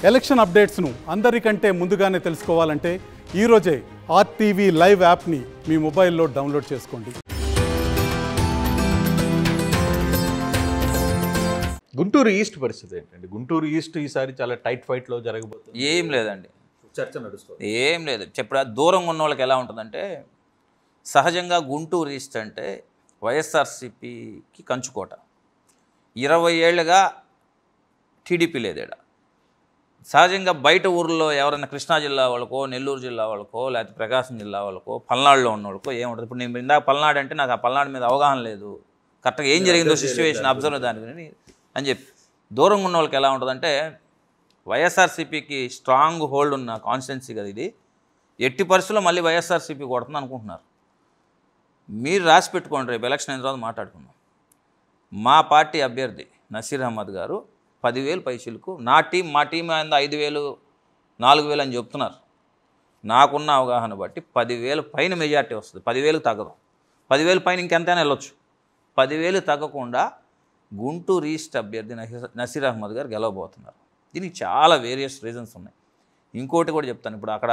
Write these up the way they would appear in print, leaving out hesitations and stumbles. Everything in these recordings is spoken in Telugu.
ఎలక్షన్ అప్డేట్స్ను అందరికంటే ముందుగానే తెలుసుకోవాలంటే ఈరోజే ఆర్టీవీ లైవ్ యాప్ని మీ మొబైల్లో డౌన్లోడ్ చేసుకోండి. గుంటూరు ఈస్ట్ పరిస్థితి ఏంటండి? గుంటూరు ఈస్ట్ ఈసారి చాలా టైట్ ఫైట్లో జరగబోతుంది. ఏం లేదండి, చర్చ నడుస్తుంది. ఏం లేదు. చెప్పరా దూరంగా ఉన్న వాళ్ళకి ఎలా ఉంటుందంటే, సహజంగా గుంటూరు ఈస్ట్ అంటే వైఎస్ఆర్సీపీకి కంచుకోట. 20 ఏళ్ళుగా టీడీపీ లేదేడ. సహజంగా బయట ఊర్లో ఎవరైనా కృష్ణా జిల్లా వాళ్ళకో, నెల్లూరు జిల్లా వాళ్ళకో, లేకపోతే ప్రకాశం జిల్లా వాళ్ళకో, పల్నాడులో ఉన్న వాళ్ళకో ఏముంటుంది. ఇప్పుడు నేను ఇందాక పల్నాడు అంటే నాకు ఆ పల్నాడు మీద అవగాహన లేదు, కరెక్ట్గా ఏం జరిగిందో సిచ్యువేషన్ అబ్జర్వ్ దాని గురించి అని చెప్పి. దూరంగా ఉన్న వాళ్ళకి ఎలా ఉంటుందంటే, వైఎస్ఆర్సీపీకి స్ట్రాంగ్ హోల్డ్ ఉన్న కాన్స్టిట్యున్సీ కదా ఇది, ఎట్టి పరిస్థితుల్లో మళ్ళీ వైఎస్ఆర్సీపీ కొడుతుంది అనుకుంటున్నారు. మీరు రాసి పెట్టుకోండి, రేపు ఎలక్షన్ అయిన తర్వాత మాట్లాడుకుందాం. మా పార్టీ అభ్యర్థి నసీర్ అహ్మద్ గారు 10,000 పైసలకు, మా టీం ఆయన 5,000 4,000 అని చెప్తున్నారు. నాకున్న అవగాహన బట్టి 10,000 పైన మెజార్టీ వస్తుంది. 10,000 తగ్గదు. 10,000 పైన ఇంకెంతైనా వెళ్ళొచ్చు. 10,000 తగ్గకుండా గుంటూరు ఈస్ట్ అభ్యర్థి నసీర్ అహ్మద్ గారు గెలవబోతున్నారు. దీనికి చాలా వేరియస్ రీజన్స్ ఉన్నాయి. ఇంకోటి కూడా చెప్తాను. ఇప్పుడు అక్కడ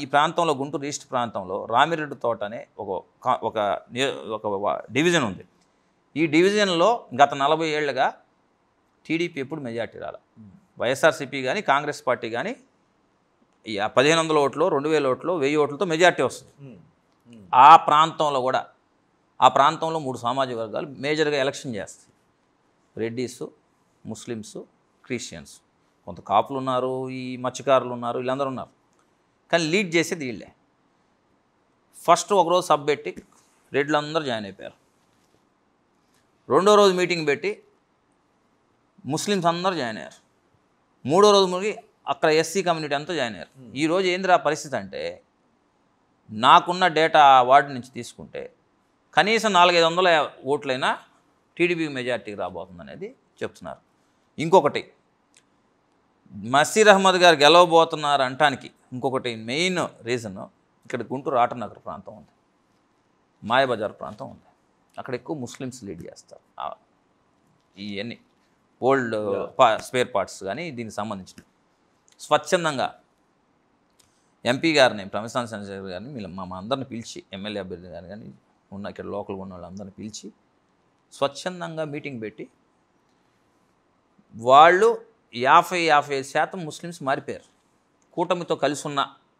ఈ ప్రాంతంలో, గుంటూరు ఈస్ట్ ప్రాంతంలో రామిరెడ్డి తోట అనే ఒక డివిజన్ ఉంది. ఈ డివిజన్లో గత 40 ఏళ్ళుగా టీడీపీ ఎప్పుడు మెజార్టీ రాల. వైఎస్ఆర్సీపీ కానీ కాంగ్రెస్ పార్టీ కానీ 1,500 ఓట్లు, 2,000 ఓట్లు, 1000 ఓట్లతో మెజార్టీ వస్తుంది. ఆ ప్రాంతంలో 3 సామాజిక వర్గాలు మేజర్గా ఎలక్షన్ చేస్తాయి. రెడ్డీసు, ముస్లిమ్స్, క్రిస్టియన్స్, కొంత కాపులు ఉన్నారు, ఈ మత్స్యకారులు ఉన్నారు, వీళ్ళందరూ ఉన్నారు. కానీ లీడ్ చేసేది వీళ్ళే. ఫస్ట్ ఒకరోజు సబ్ పెట్టి రెడ్లు అందరూ జాయిన్ అయిపోయారు. రెండో రోజు మీటింగ్ పెట్టి ముస్లిమ్స్ అందరూ జాయిన్ అయ్యారు. మూడో రోజు ముగి అక్కడ ఎస్సీ కమ్యూనిటీ అంతా జాయిన్ అయ్యారు. ఈరోజు ఏందిరా పరిస్థితి అంటే, నాకున్న డేటా వార్డు నుంచి తీసుకుంటే కనీసం 400-500 ఓట్లైనా టీడీపీకి మెజార్టీకి రాబోతుంది అనేది చెప్తున్నారు. ఇంకొకటి, నసీర్ అహ్మద్ గారు గెలవబోతున్నారు అంటానికి ఇంకొకటి మెయిన్ రీజన్, ఇక్కడ గుంటూరు ఆటనగర్ ప్రాంతం ఉంది, మాయబజార్ ప్రాంతం ఉంది. అక్కడ ఎక్కువ ముస్లిమ్స్ లీడ్ చేస్తారు. ఇవన్నీ ఓల్డ్ స్పేర్ పార్ట్స్ కానీ దీనికి సంబంధించిన స్వచ్ఛందంగా ఎంపీ గారిని, ప్రమిస్థాన్ చంద్రశేఖర్ గారిని, మా అందరిని పిలిచి, ఎమ్మెల్యే అభ్యర్థి గారిని కానీ ఇక్కడ లోకల్గా ఉన్న వాళ్ళందరినీ పిలిచి స్వచ్ఛందంగా మీటింగ్ పెట్టి, వాళ్ళు 50-55% ముస్లిమ్స్ మారిపోయారు. కూటమితో కలిసి ఉన్న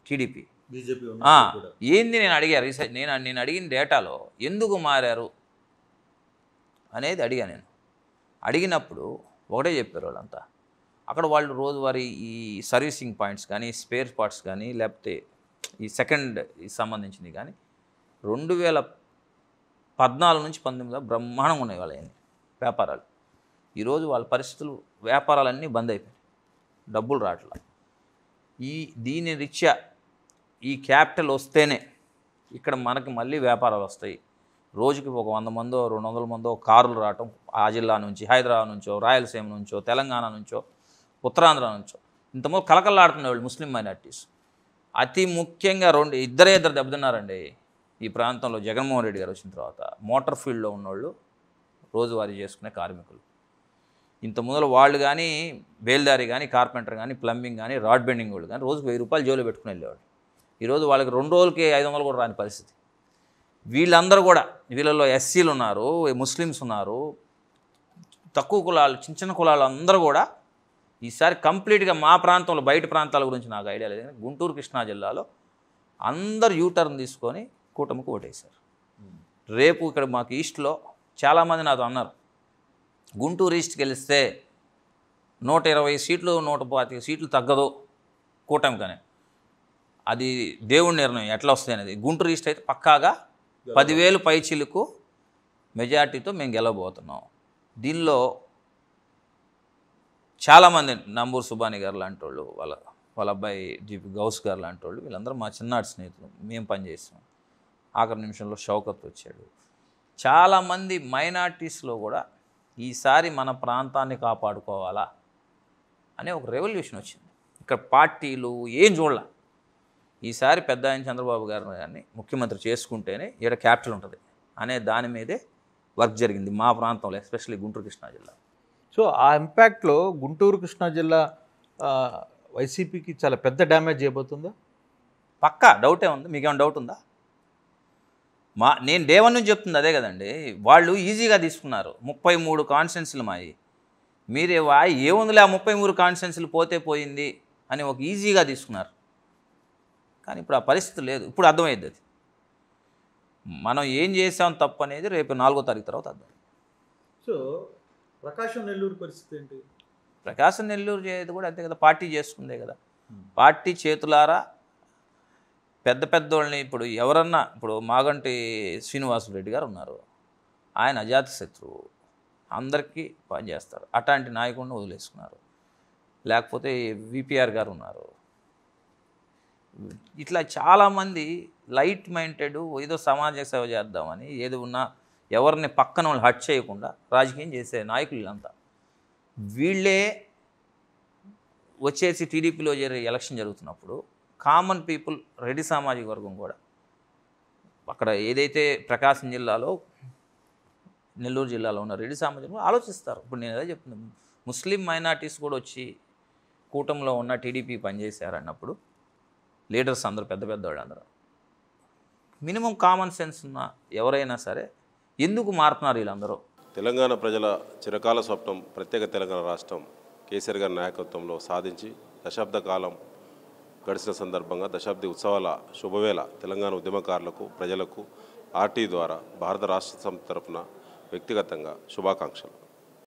టీడీపీ, బీజేపీ ఏంది నేను అడిగారు. నేను అడిగిన డేటాలో ఎందుకు మారారు అనేది అడిగాను. నేను అడిగినప్పుడు ఒకటే చెప్పారు వాళ్ళంతా. అక్కడ వాళ్ళు రోజువారీ ఈ సర్వీసింగ్ పాయింట్స్ కానీ, స్పేర్ పార్ట్స్ కానీ, లేకపోతే ఈ సెకండ్ సంబంధించింది కానీ 2014 నుంచి 2019 బ్రహ్మాండంగా ఉన్నాయి వాళ్ళ వ్యాపారాలు. ఈరోజు వాళ్ళ పరిస్థితులు, వ్యాపారాలన్నీ బంద్ అయిపోయాయి, డబ్బులు రావట్లా. దీని రీత్యా ఈ క్యాపిటల్ వస్తేనే ఇక్కడ మనకి మళ్ళీ వ్యాపారాలు వస్తాయి. రోజుకి ఒక 100 మందో 200 మందో కార్లు రావటం, ఆ జిల్లా నుంచి, హైదరాబాద్ నుంచో, రాయలసీమ నుంచో, తెలంగాణ నుంచో, ఉత్తరాంధ్ర నుంచో, ఇంతమంది కలకలాడుతున్నవాళ్ళు ముస్లిం మైనార్టీస్. అతి ముఖ్యంగా ఇద్దరు దెబ్బతిన్నారండి ఈ ప్రాంతంలో. జగన్మోహన్ రెడ్డి గారు వచ్చిన తర్వాత మోటార్ ఫీల్డ్లో ఉన్నవాళ్ళు, రోజువారీ చేసుకునే కార్మికులు. ఇంత ముందర వాళ్ళు కానీ, బేల్దారి కానీ, కార్పెంటర్ కానీ, ప్లంబింగ్ కానీ, రాడ్ బెండింగ్ వాళ్ళు కానీ రోజుకు 1000 రూపాయలు జోలో పెట్టుకుని వెళ్ళేవాడు. ఈరోజు వాళ్ళకి 2 రోజులకి 500 కూడా రాని పరిస్థితి. వీళ్ళందరూ కూడా, వీళ్ళలో ఎస్సీలు ఉన్నారు, ముస్లిమ్స్ ఉన్నారు, తక్కువ కులాలు, చిన్న కులాలు అందరూ కూడా ఈసారి కంప్లీట్గా మా ప్రాంతంలో, బయట ప్రాంతాల గురించి నాకు ఐడియా లేదు, గుంటూరు కృష్ణా జిల్లాలో అందరు యూటర్న్ తీసుకొని కూటమికి ఓటేశారు. రేపు ఇక్కడ మాకు ఈస్ట్లో చాలామంది నాతో అన్నారు, గుంటూరు ఈస్ట్కి గెలిస్తే 120 సీట్లు 125 సీట్లు తగ్గదు కూటమికనే. అది దేవుడి నిర్ణయం ఎట్లా వస్తుంది అనేది. గుంటూరు ఈస్ట్ అయితే పక్కాగా 10,000 పైచీలకు మెజార్టీతో మేము గెలవబోతున్నాం. దీనిలో చాలామంది, నంబూరు సుబాని గారు లాంటి వాళ్ళు, వాళ్ళ అబ్బాయి జీపీ గౌస్ గారు లాంటి వాళ్ళు, వీళ్ళందరూ మా చిన్నాటి స్నేహితులు, మేము పనిచేసాం. ఆఖరి నిమిషంలో షౌకత్ వచ్చాడు. చాలామంది మైనార్టీస్లో కూడా ఈసారి మన ప్రాంతాన్ని కాపాడుకోవాలా అనే ఒక రెవల్యూషన్ వచ్చింది. ఇక్కడ పార్టీలు ఏం చూడాల, ఈసారి పెద్ద ఆయన చంద్రబాబు గారిని ముఖ్యమంత్రి చేసుకుంటేనే ఇక్కడ క్యాపిటల్ ఉంటుంది అనే దాని మీదే వర్క్ జరిగింది మా ప్రాంతంలో, ఎస్పెషల్లీ గుంటూరు కృష్ణా జిల్లా. సో ఆ ఇంపాక్ట్లో గుంటూరు కృష్ణా జిల్లా వైసీపీకి చాలా పెద్ద డ్యామేజ్ చేయబోతుందా? పక్కా డౌటే ఉంది. మీకేమైనా డౌట్ ఉందా? నేను డే 1 నుంచి చెప్తుంది అదే కదండి. వాళ్ళు ఈజీగా తీసుకున్నారు. 33 కాన్స్టిట్యున్సీలు మాయి. మీరే ఏముందిలే ఆ 33 కాన్స్టిట్యున్సీలు పోతే పోయింది అని ఒక ఈజీగా తీసుకున్నారు. కానీ ఇప్పుడు ఆ పరిస్థితి లేదు. ఇప్పుడు అర్థమైంది అది. మనం ఏం చేసాం తప్పు అనేది రేపు 4వ తారీఖు తర్వాత అర్థం. సో ప్రకాశం నెల్లూరు పరిస్థితి ఏంటి? ప్రకాశం నెల్లూరు చేయదు కూడా అంతే కదా, పార్టీ చేసుకుందే కదా. పార్టీ చేతులారా పెద్ద పెద్దోళ్ళని ఇప్పుడు ఎవరన్నా, ఇప్పుడు మాగంటి శ్రీనివాసరెడ్డి గారు ఉన్నారు, ఆయన అజాత శత్రువు, అందరికీ పనిచేస్తారు. అట్లాంటి నాయకుడిని వదిలేసుకున్నారు. లేకపోతే విపిఆర్ గారు ఉన్నారు. ఇట్లా చాలామంది లైట్ మైండెడ్, ఏదో సమాజ సేవ చేద్దామని ఏదో ఉన్నా ఎవరిని పక్కన వాళ్ళు హట్ చేయకుండా రాజకీయం చేసే నాయకులు వీళ్ళంతా. వీళ్ళే వచ్చేసి టీడీపీలో చేరే ఎలక్షన్ జరుగుతున్నప్పుడు కామన్ పీపుల్, రెడ్డి సామాజిక వర్గం కూడా అక్కడ ఏదైతే ప్రకాశం జిల్లాలో, నెల్లూరు జిల్లాలో ఉన్న రెడ్డి సామాజిక ఆలోచిస్తారు. ఇప్పుడు నేను అదే చెప్తున్నాను, ముస్లిం మైనార్టీస్ కూడా వచ్చి కూటమిలో ఉన్న టీడీపీ పనిచేశారన్నప్పుడు లీడర్స్ అందరూ పెద్ద వాళ్ళందరూ మినిమం కామన్ సెన్స్ ఉన్న ఎవరైనా సరే ఎందుకు మారుతున్నారు వీళ్ళందరూ? తెలంగాణ ప్రజల చిరకాల స్వప్నం ప్రత్యేక తెలంగాణ రాష్ట్రం కేసీఆర్ గారి నాయకత్వంలో సాధించి దశాబ్ద కాలం గడిచిన సందర్భంగా దశాబ్ది ఉత్సవాల శుభవేళ తెలంగాణ ఉద్యమకారులకు, ప్రజలకు ఆర్టీ ద్వారా భారత రాష్ట్ర సమితి తరఫున వ్యక్తిగతంగా శుభాకాంక్షలు.